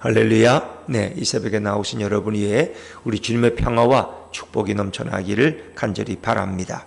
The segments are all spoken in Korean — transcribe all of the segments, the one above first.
할렐루야. 네, 이 새벽에 나오신 여러분 위에 우리 주님의 평화와 축복이 넘쳐나기를 간절히 바랍니다.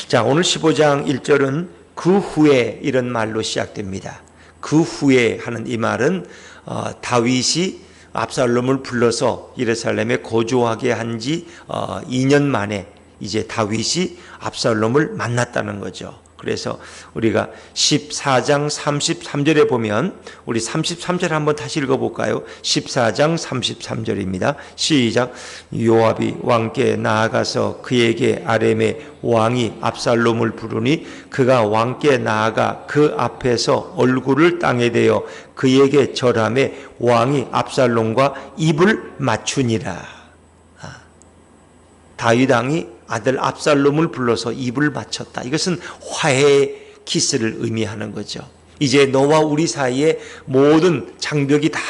자, 오늘 15장 1절은 그 후에 이런 말로 시작됩니다. 그 후에 하는 이 말은 다윗이 압살롬을 불러서 예루살렘에 거주하게 한 지 2년 만에 이제 다윗이 압살롬을 만났다는 거죠. 그래서 우리가 14장 33절에 보면 우리 33절 한번 다시 읽어볼까요? 14장 33절입니다. 시작. 요압이 왕께 나아가서 그에게 아렘의 왕이 압살롬을 부르니 그가 왕께 나아가 그 앞에서 얼굴을 땅에 대어 그에게 절하며 왕이 압살롬과 입을 맞추니라. 다윗 왕이 아들 압살롬을 불러서 입을 맞췄다. 이것은 화해의 키스를 의미하는 거죠. 이제 너와 우리 사이에 모든 장벽이 다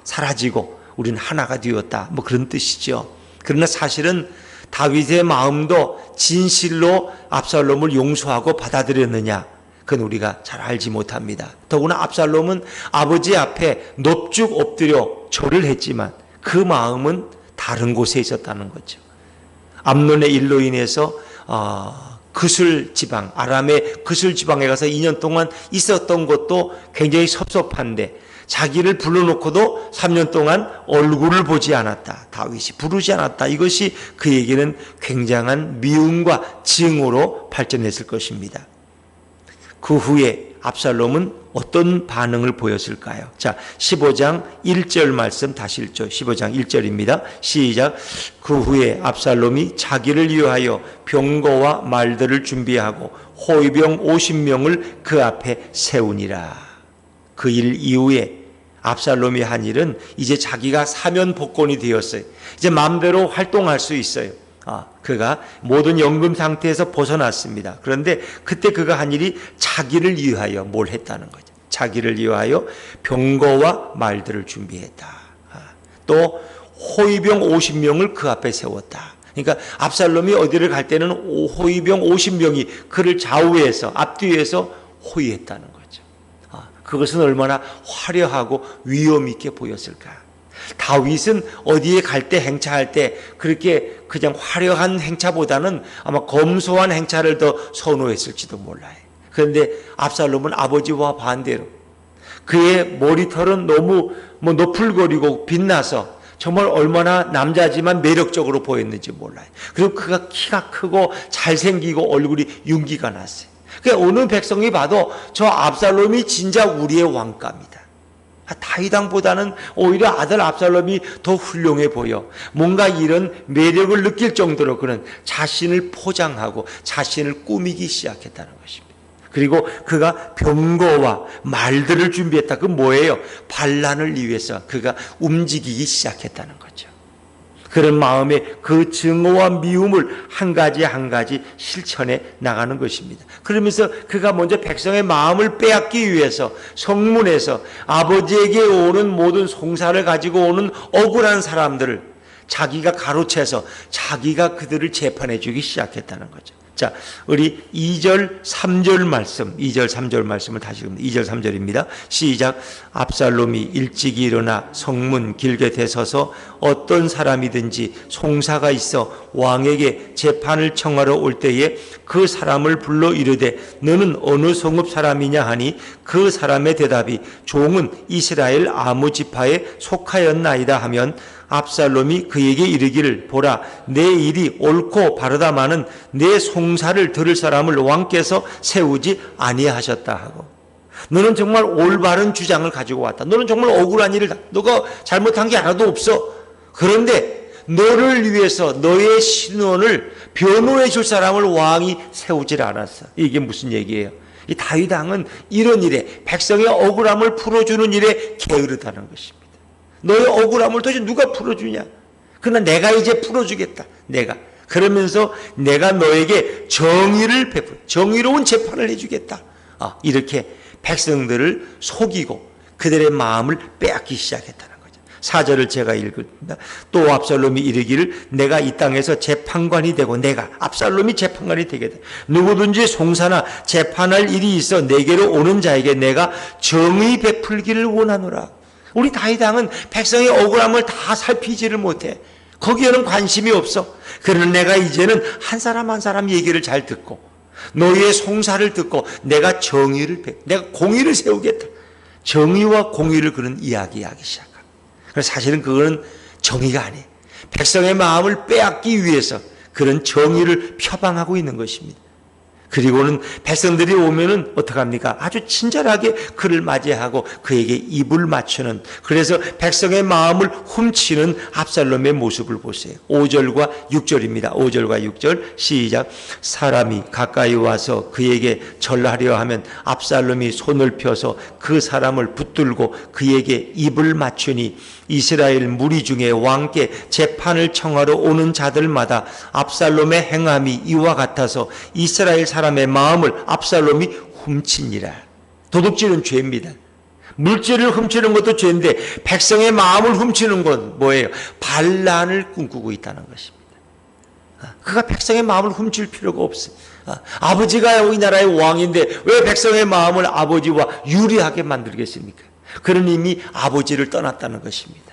사라지고 우리는 하나가 되었다. 뭐 그런 뜻이죠. 그러나 사실은 다윗의 마음도 진실로 압살롬을 용서하고 받아들였느냐? 그건 우리가 잘 알지 못합니다. 더구나 압살롬은 아버지 앞에 넙죽 엎드려 절을 했지만 그 마음은 다른 곳에 있었다는 거죠. 암논의 일로 인해서 그술 지방, 아람의 그술 지방에 가서 2년 동안 있었던 것도 굉장히 섭섭한데 자기를 불러놓고도 3년 동안 얼굴을 보지 않았다. 다윗이 부르지 않았다. 이것이 그에게는 굉장한 미움과 증오로 발전했을 것입니다. 그 후에 압살롬은 어떤 반응을 보였을까요? 자, 15장 1절 말씀 다시 읽죠. 15장 1절입니다. 시작. 그 후에 압살롬이 자기를 위하여 병거와 말들을 준비하고 호위병 50명을 그 앞에 세우니라. 그 일 이후에 압살롬이 한 일은 이제 자기가 사면 복권이 되었어요. 이제 마음대로 활동할 수 있어요. 그가 모든 연금 상태에서 벗어났습니다. 그런데 그때 그가 한 일이 자기를 위하여 뭘 했다는 거죠. 자기를 위하여 병거와 말들을 준비했다. 또 호위병 50명을 그 앞에 세웠다. 그러니까 압살롬이 어디를 갈 때는 호위병 50명이 그를 좌우에서 앞뒤에서 호위했다는 거죠. 그것은 얼마나 화려하고 위험 있게 보였을까. 다윗은 어디에 갈 때 행차할 때 그렇게 그냥 화려한 행차보다는 아마 검소한 행차를 더 선호했을지도 몰라요. 그런데 압살롬은 아버지와 반대로 그의 머리털은 너무 너풀거리고 빛나서 정말 얼마나 남자지만 매력적으로 보였는지 몰라요. 그리고 그가 키가 크고 잘생기고 얼굴이 윤기가 났어요. 그러니까 어느 백성이 봐도 저 압살롬이 진짜 우리의 왕감이다. 다윗 왕보다는 오히려 아들 압살롬이 더 훌륭해 보여. 뭔가 이런 매력을 느낄 정도로 그는 자신을 포장하고 자신을 꾸미기 시작했다는 것입니다. 그리고 그가 병거와 말들을 준비했다. 그건 뭐예요? 반란을 위해서 그가 움직이기 시작했다는 거죠. 그런 마음에 그 증오와 미움을 한 가지 한 가지 실천해 나가는 것입니다. 그러면서 그가 먼저 백성의 마음을 빼앗기 위해서 성문에서 아버지에게 오는 모든 송사를 가지고 오는 억울한 사람들을 자기가 가로채서 자기가 그들을 재판해 주기 시작했다는 거죠. 자, 우리 2절 3절 말씀, 2절 3절 말씀을 다시 읽습니다. 2절 3절입니다. 시작. 압살롬이 일찍이 일어나 성문 길게 대서서 어떤 사람이든지 송사가 있어 왕에게 재판을 청하러 올 때에 그 사람을 불러 이르되 너는 어느 성읍 사람이냐 하니 그 사람의 대답이 종은 이스라엘 아무 지파에 속하였나이다 하면 압살롬이 그에게 이르기를 보라 내 일이 옳고 바르다마는 내 송사를 들을 사람을 왕께서 세우지 아니하셨다 하고 너는 정말 올바른 주장을 가지고 왔다. 너는 정말 억울한 일을 너가 잘못한 게 하나도 없어. 그런데 너를 위해서 너의 신원을 변호해 줄 사람을 왕이 세우질 않았어. 이게 무슨 얘기예요? 이 다윗 왕은 이런 일에 백성의 억울함을 풀어주는 일에 게으르다는 것입니다. 너의 억울함을 도대체 누가 풀어주냐? 그러나 내가 이제 풀어주겠다. 내가. 그러면서 내가 너에게 정의를 베풀, 정의로운 재판을 해주겠다. 이렇게 백성들을 속이고 그들의 마음을 빼앗기 시작했다는 거죠. 4절을 제가 읽습니다. 또 압살롬이 이르기를 내가 이 땅에서 재판관이 되고 내가 압살롬이 재판관이 되겠다. 누구든지 송사나 재판할 일이 있어 내게로 오는 자에게 내가 정의 베풀기를 원하노라. 우리 다윗 왕은 백성의 억울함을 다 살피지를 못해. 거기에는 관심이 없어. 그러나 내가 이제는 한 사람 한 사람 얘기를 잘 듣고 너희의 송사를 듣고 내가 내가 공의를 세우겠다. 정의와 공의를 그는 이야기하기 시작합니다. 그래서 사실은 그거는 정의가 아니에요. 백성의 마음을 빼앗기 위해서 그런 정의를 표방하고 있는 것입니다. 그리고는 백성들이 오면은 어떡합니까? 아주 친절하게 그를 맞이하고 그에게 입을 맞추는, 그래서 백성의 마음을 훔치는 압살롬의 모습을 보세요. 5절과 6절입니다. 5절과 6절 시작. 사람이 가까이 와서 그에게 절하려 하면 압살롬이 손을 펴서 그 사람을 붙들고 그에게 입을 맞추니 이스라엘 무리 중에 왕께 재판을 청하러 오는 자들마다 압살롬의 행함이 이와 같아서 이스라엘 사람의 마음을 압살롬이 훔치니라. 도둑질은 죄입니다. 물질을 훔치는 것도 죄인데 백성의 마음을 훔치는 건 뭐예요? 반란을 꿈꾸고 있다는 것입니다. 그가 백성의 마음을 훔칠 필요가 없어요. 아버지가 이 나라의 왕인데 왜 백성의 마음을 아버지와 유리하게 만들겠습니까? 그는 이미 아버지를 떠났다는 것입니다.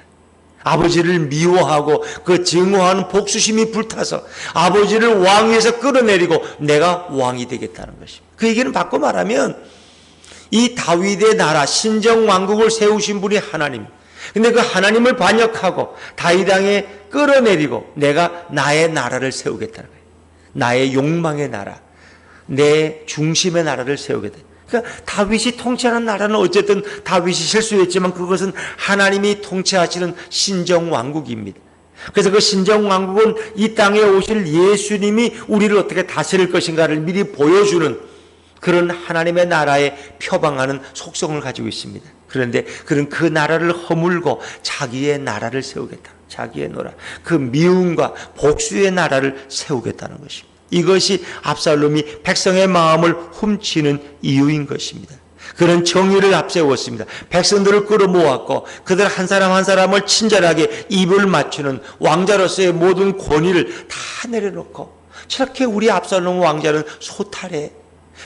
아버지를 미워하고 그 증오하는 복수심이 불타서 아버지를 왕위에서 끌어내리고 내가 왕이 되겠다는 것입니다. 그 얘기는 바꿔 말하면 이 다윗의 나라 신정왕국을 세우신 분이 하나님. 근데 그 하나님을 반역하고 다윗 왕에 끌어내리고 내가 나의 나라를 세우겠다는 거예요. 나의 욕망의 나라, 내 중심의 나라를 세우겠다. 그러니까 다윗이 통치하는 나라는 어쨌든 다윗이 실수했지만 그것은 하나님이 통치하시는 신정왕국입니다. 그래서 그 신정왕국은 이 땅에 오실 예수님이 우리를 어떻게 다스릴 것인가를 미리 보여주는 그런 하나님의 나라에 표방하는 속성을 가지고 있습니다. 그런데 그는 그 나라를 허물고 자기의 나라를 세우겠다. 자기의 나라, 그 미움과 복수의 나라를 세우겠다는 것입니다. 이것이 압살롬이 백성의 마음을 훔치는 이유인 것입니다. 그는 정의를 앞세웠습니다. 백성들을 끌어모았고 그들 한 사람 한 사람을 친절하게 입을 맞추는 왕자로서의 모든 권위를 다 내려놓고 저렇게 우리 압살롬 왕자는 소탈해.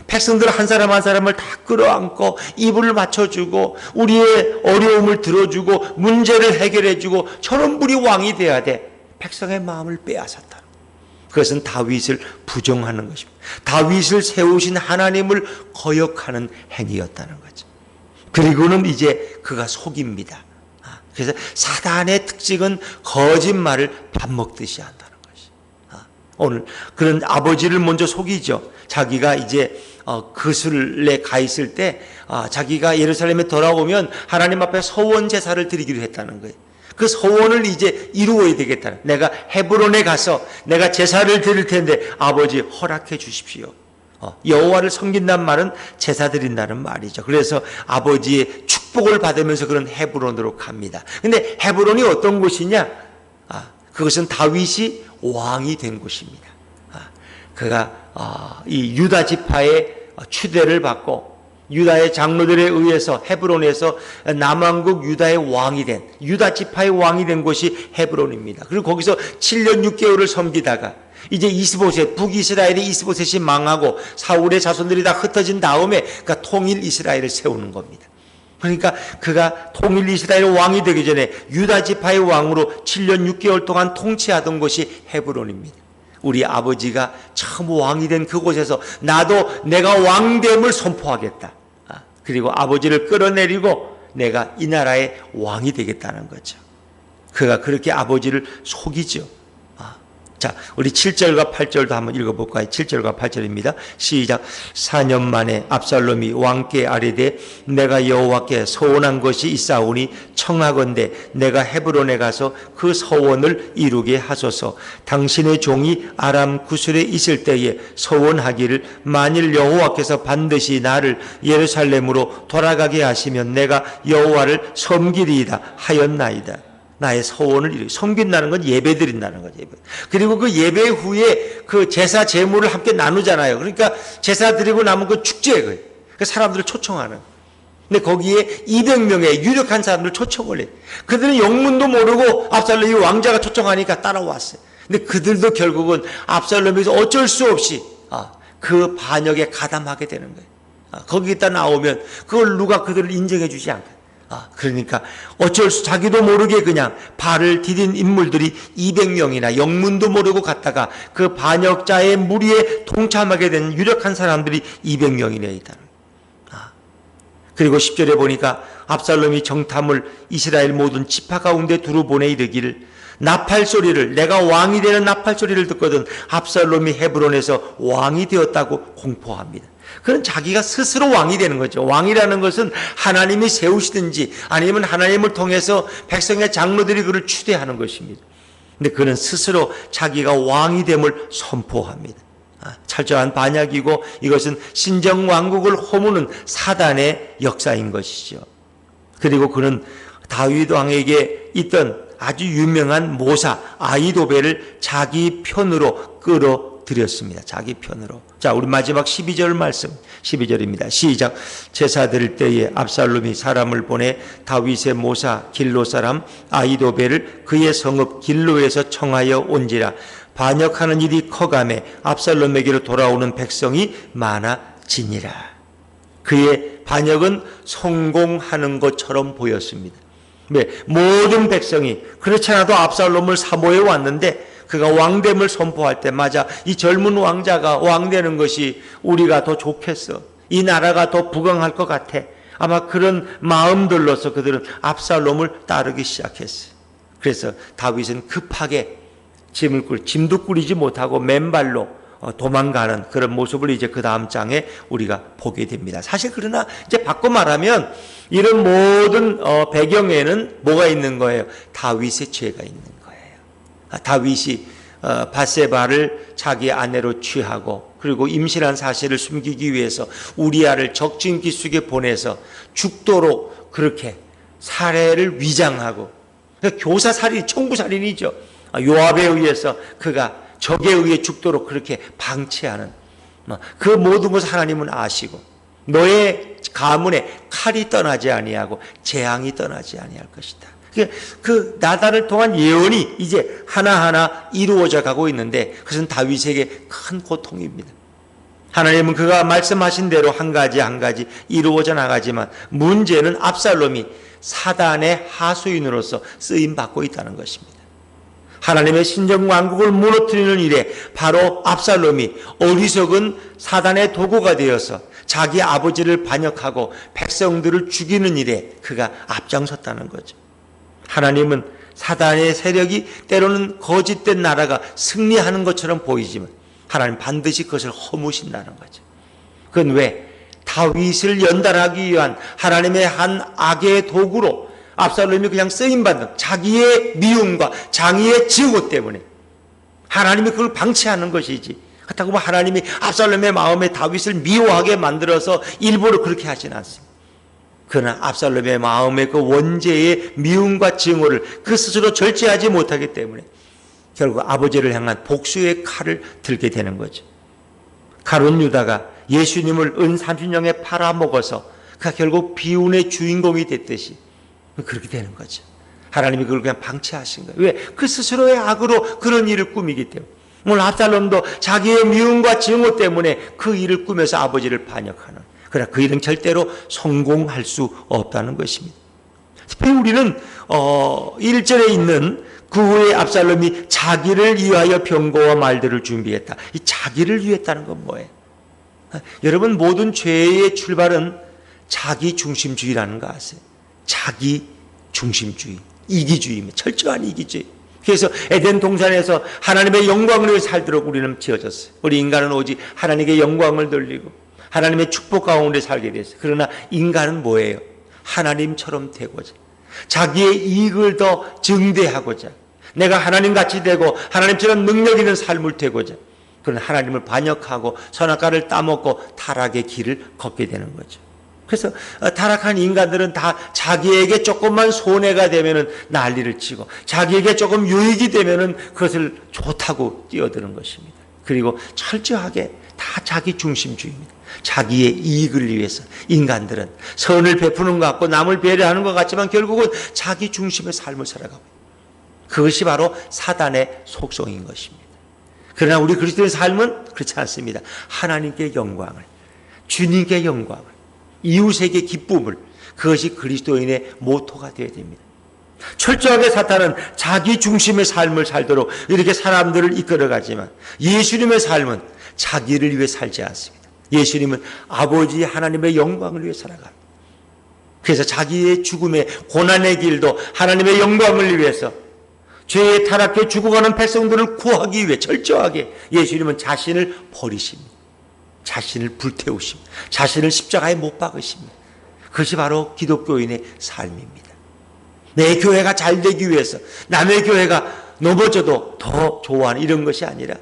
백성들 한 사람 한 사람을 다 끌어안고 입을 맞춰주고 우리의 어려움을 들어주고 문제를 해결해주고 저런 분이 왕이 돼야 돼. 백성의 마음을 빼앗았다. 그것은 다윗을 부정하는 것입니다. 다윗을 세우신 하나님을 거역하는 행위였다는 거죠. 그리고는 이제 그가 속입니다. 그래서 사단의 특징은 거짓말을 밥 먹듯이 한다는 것이. 오늘 그런 아버지를 먼저 속이죠. 자기가 이제 그술에 가 있을 때 자기가 예루살렘에 돌아오면 하나님 앞에 서원 제사를 드리기로 했다는 거예요. 그 서원을 이제 이루어야 되겠다. 내가 헤브론에 가서 내가 제사를 드릴 텐데 아버지 허락해 주십시오. 여호와를 섬긴다는 말은 제사 드린다는 말이죠. 그래서 아버지의 축복을 받으면서 그런 헤브론으로 갑니다. 근데 헤브론이 어떤 곳이냐? 그것은 다윗이 왕이 된 곳입니다. 그가 이 유다 지파의 추대를 받고 유다의 장로들에 의해서 헤브론에서 남왕국 유다의 왕이 된, 유다 지파의 왕이 된 곳이 헤브론입니다. 그리고 거기서 7년 6개월을 섬기다가 이제 이스보셋, 북이스라엘의 이스보셋이 망하고 사울의 자손들이 다 흩어진 다음에 그가 통일 이스라엘을 세우는 겁니다. 그러니까 그가 통일 이스라엘 왕이 되기 전에 유다 지파의 왕으로 7년 6개월 동안 통치하던 곳이 헤브론입니다. 우리 아버지가 처음 왕이 된 그곳에서 나도 내가 왕됨을 선포하겠다. 그리고 아버지를 끌어내리고 내가 이 나라의 왕이 되겠다는 거죠. 그가 그렇게 아버지를 속이죠. 자, 우리 7절과 8절도 한번 읽어볼까요? 7절과 8절입니다. 시작. 4년 만에 압살롬이 왕께 아뢰되 내가 여호와께 서원한 것이 있사오니 청하건대 내가 헤브론에 가서 그 서원을 이루게 하소서. 당신의 종이 아람 구술에 있을 때에 서원하기를 만일 여호와께서 반드시 나를 예루살렘으로 돌아가게 하시면 내가 여호와를 섬기리이다 하였나이다. 나의 서원을 이루고, 섬긴다는 건 예배 드린다는 거죠. 그리고 그 예배 후에 그 제사 제물을 함께 나누잖아요. 그러니까 제사 드리고 남은 그 축제예요. 그 사람들을 초청하는. 근데 거기에 200명의 유력한 사람들을 초청을 해요. 그들은 영문도 모르고 압살롬이 왕자가 초청하니까 따라왔어요. 근데 그들도 결국은 압살롬에서 어쩔 수 없이 그 반역에 가담하게 되는 거예요. 거기다 나오면 그걸 누가 그들을 인정해 주지 않고 그러니까 어쩔 수 자기도 모르게 그냥 발을 디딘 인물들이 200명이나 영문도 모르고 갔다가 그 반역자의 무리에 동참하게 된 유력한 사람들이 200명이나 있다. 그리고 10절에 보니까 압살롬이 정탐을 이스라엘 모든 지파 가운데 두루 보내 이르기를 나팔 소리를, 내가 왕이 되는 나팔 소리를 듣거든 압살롬이 헤브론에서 왕이 되었다고 공포합니다. 그건 자기가 스스로 왕이 되는 거죠. 왕이라는 것은 하나님이 세우시든지 아니면 하나님을 통해서 백성의 장로들이 그를 추대하는 것입니다. 근데 그는 스스로 자기가 왕이 됨을 선포합니다. 철저한 반역이고 이것은 신정왕국을 허무는 사단의 역사인 것이죠. 그리고 그는 다윗 왕에게 있던 아주 유명한 모사 아히도벨을 자기 편으로 끌어들였습니다. 자기 편으로. 자, 우리 마지막 12절 말씀, 12절입니다. 시작. 제사 드릴 때에 압살롬이 사람을 보내 다윗의 모사 길로 사람 아히도벨을 그의 성읍 길로에서 청하여 온지라. 반역하는 일이 커가매 압살롬에게로 돌아오는 백성이 많아지니라. 그의 반역은 성공하는 것처럼 보였습니다. 네, 모든 백성이 그렇지 않아도 압살롬을 사모해 왔는데 그가 왕됨을 선포할 때 맞아 이 젊은 왕자가 왕되는 것이 우리가 더 좋겠어. 이 나라가 더 부강할 것 같아. 아마 그런 마음들로서 그들은 압살롬을 따르기 시작했어요. 그래서 다윗은 급하게 짐도 꾸리지 못하고 맨발로 도망가는 그런 모습을 이제 그 다음 장에 우리가 보게 됩니다. 사실 그러나 이제 바꿔 말하면 이런 모든 배경에는 뭐가 있는 거예요? 다윗의 죄가 있는 거예요. 다윗이 밧세바를 자기 아내로 취하고 그리고 임신한 사실을 숨기기 위해서 우리아를 적진기 속에 보내서 죽도록 그렇게 살해를 위장하고 교사살인, 청부살인이죠. 요압에 의해서 그가 적에 의해 죽도록 그렇게 방치하는 그 모든 것을 하나님은 아시고 너의 가문에 칼이 떠나지 아니하고 재앙이 떠나지 아니할 것이다. 그 나단을 통한 예언이 이제 하나하나 이루어져 가고 있는데 그것은 다윗에게 큰 고통입니다. 하나님은 그가 말씀하신 대로 한 가지 한 가지 이루어져 나가지만 문제는 압살롬이 사단의 하수인으로서 쓰임받고 있다는 것입니다. 하나님의 신정왕국을 무너뜨리는 일에 바로 압살롬이 어리석은 사단의 도구가 되어서 자기 아버지를 반역하고 백성들을 죽이는 일에 그가 앞장섰다는 거죠. 하나님은 사단의 세력이 때로는 거짓된 나라가 승리하는 것처럼 보이지만 하나님 반드시 그것을 허무신다는 거죠. 그건 왜? 다윗을 연단하기 위한 하나님의 한 악의 도구로 압살롬이 그냥 쓰임받는 자기의 미움과 장의의 증오 때문에 하나님이 그걸 방치하는 것이지 그렇다고 하나님이 압살롬의 마음에 다윗을 미워하게 만들어서 일부러 그렇게 하지는 않습니다. 그러나 압살롬의 마음에 그 원죄의 미움과 증오를 그 스스로 절제하지 못하기 때문에 결국 아버지를 향한 복수의 칼을 들게 되는 거죠. 가룟 유다가 예수님을 은 30년에 팔아먹어서 그가 결국 비운의 주인공이 됐듯이 그렇게 되는 거죠. 하나님이 그걸 그냥 방치하신 거예요. 왜? 그 스스로의 악으로 그런 일을 꾸미기 때문에. 오늘 압살롬도 자기의 미움과 증오 때문에 그 일을 꾸며서 아버지를 반역하는. 그러나 그 일은 절대로 성공할 수 없다는 것입니다. 특히 우리는 1절에 있는 그 후에 압살롬이 자기를 위하여 병거와 말들을 준비했다. 이 자기를 위했다는 건 뭐예요? 여러분 모든 죄의 출발은 자기 중심주의라는 거 아세요? 자기 중심주의, 이기주의입니다. 철저한 이기주의. 그래서 에덴 동산에서 하나님의 영광을 위해 살도록 우리는 지어졌어요. 우리 인간은 오직 하나님의 영광을 돌리고 하나님의 축복 가운데 살게 됐어요. 그러나 인간은 뭐예요? 하나님처럼 되고자 자기의 이익을 더 증대하고자 내가 하나님같이 되고 하나님처럼 능력 있는 삶을 되고자 그런 하나님을 반역하고 선악과를 따먹고 타락의 길을 걷게 되는 거죠. 그래서 타락한 인간들은 다 자기에게 조금만 손해가 되면은 난리를 치고 자기에게 조금 유익이 되면은 그것을 좋다고 뛰어드는 것입니다. 그리고 철저하게 다 자기 중심주의입니다. 자기의 이익을 위해서 인간들은 선을 베푸는 것 같고 남을 배려하는 것 같지만 결국은 자기 중심의 삶을 살아가고 그것이 바로 사단의 속성인 것입니다. 그러나 우리 그리스도의 삶은 그렇지 않습니다. 하나님께 영광을, 주님께 영광을, 이웃에게 기쁨을, 그것이 그리스도인의 모토가 되어야 됩니다. 철저하게 사탄은 자기 중심의 삶을 살도록 이렇게 사람들을 이끌어가지만 예수님의 삶은 자기를 위해 살지 않습니다. 예수님은 아버지 하나님의 영광을 위해 살아갑니다. 그래서 자기의 죽음의 고난의 길도 하나님의 영광을 위해서 죄에 타락해 죽어가는 백성들을 구하기 위해 철저하게 예수님은 자신을 버리십니다. 자신을 불태우십니다. 자신을 십자가에 못 박으십니다. 그것이 바로 기독교인의 삶입니다. 내 교회가 잘 되기 위해서 남의 교회가 넘어져도 더 좋아하는 이런 것이 아니라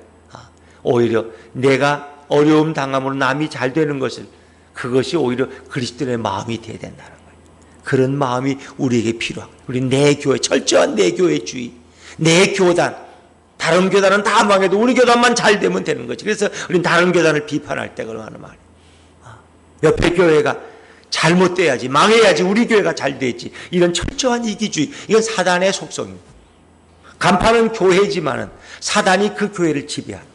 오히려 내가 어려움 당함으로 남이 잘 되는 것을 그것이 오히려 그리스도의 마음이 되어야 된다는 거예요. 그런 마음이 우리에게 필요합니다. 우리 내 교회, 철저한 내 교회주의, 내 교단, 다른 교단은 다 망해도 우리 교단만 잘 되면 되는 거지. 그래서 우리는 다른 교단을 비판할 때 그런 하는 말이에요. 옆에 교회가 잘못돼야지, 망해야지 우리 교회가 잘 되지. 이런 철저한 이기주의, 이건 사단의 속성입니다. 간판은 교회지만은 사단이 그 교회를 지배하는,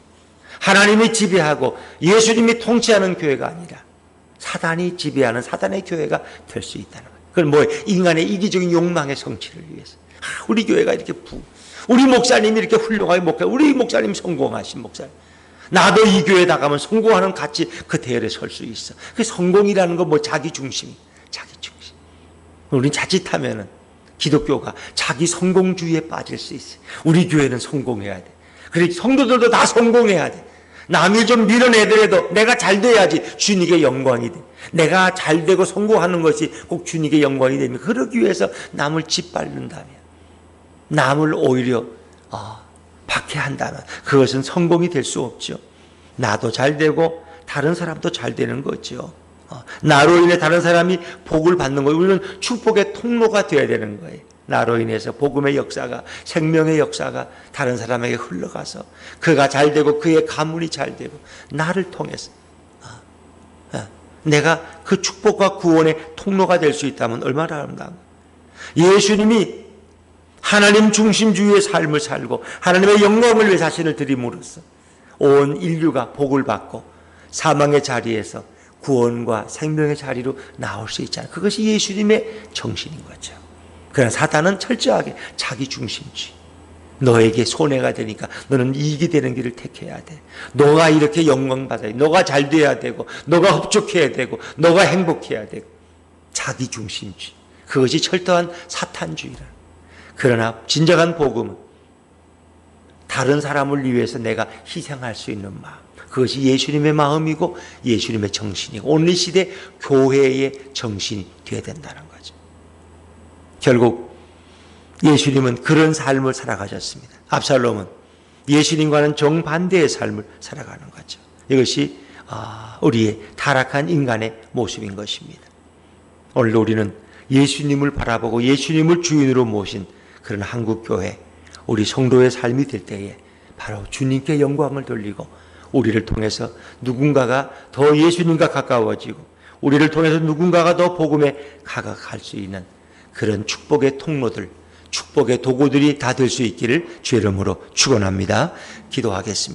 하나님이 지배하고 예수님이 통치하는 교회가 아니라 사단이 지배하는 사단의 교회가 될 수 있다는 거예요. 그건 뭐예요? 인간의 이기적인 욕망의 성취를 위해서. 우리 교회가 이렇게 우리 목사님이 이렇게 훌륭하게 목회, 우리 목사님 성공하신 목사님. 나도 이 교회 나가면 성공하는 같이 그 대열에 설 수 있어. 그 성공이라는 건 뭐 자기 중심, 자기 중심. 우리는 자칫하면은 기독교가 자기 성공주의에 빠질 수 있어요. 우리 교회는 성공해야 돼. 그래 성도들도 다 성공해야 돼. 남이 좀 밀어내더라도 내가 잘 돼야지 주님께 영광이 돼. 내가 잘 되고 성공하는 것이 꼭 주님께 영광이 됩니다. 그러기 위해서 남을 짓밟는다면, 남을 오히려 박해한다면 그것은 성공이 될 수 없죠. 나도 잘 되고 다른 사람도 잘 되는 거죠. 나로 인해 다른 사람이 복을 받는 거예요. 우리는 축복의 통로가 되어야 되는 거예요. 나로 인해서 복음의 역사가, 생명의 역사가 다른 사람에게 흘러가서 그가 잘 되고 그의 가문이 잘 되고 나를 통해서 내가 그 축복과 구원의 통로가 될 수 있다면 얼마나 아름다운가. 예수님이 하나님 중심주의의 삶을 살고 하나님의 영광을 위해 자신을 드림으로써 온 인류가 복을 받고 사망의 자리에서 구원과 생명의 자리로 나올 수 있잖아요. 그것이 예수님의 정신인 거죠. 그러나 사단은 철저하게 자기 중심주의. 너에게 손해가 되니까 너는 이익이 되는 길을 택해야 돼. 너가 이렇게 영광받아야 돼. 너가 잘 돼야 되고 너가 흡족해야 되고 너가 행복해야 되고 자기 중심주의. 그것이 철저한 사탄주의라. 그러나 진정한 복음은 다른 사람을 위해서 내가 희생할 수 있는 마음. 그것이 예수님의 마음이고 예수님의 정신이고 오늘 이 시대 교회의 정신이 되어야 된다는 거죠. 결국 예수님은 그런 삶을 살아가셨습니다. 압살롬은 예수님과는 정반대의 삶을 살아가는 거죠. 이것이 우리의 타락한 인간의 모습인 것입니다. 오늘 우리는 예수님을 바라보고 예수님을 주인으로 모신 그런 한국교회, 우리 성도의 삶이 될 때에 바로 주님께 영광을 돌리고 우리를 통해서 누군가가 더 예수님과 가까워지고 우리를 통해서 누군가가 더 복음에 가까워갈 수 있는 그런 축복의 통로들, 축복의 도구들이 다 될 수 있기를 주의 이름으로 축원합니다. 기도하겠습니다.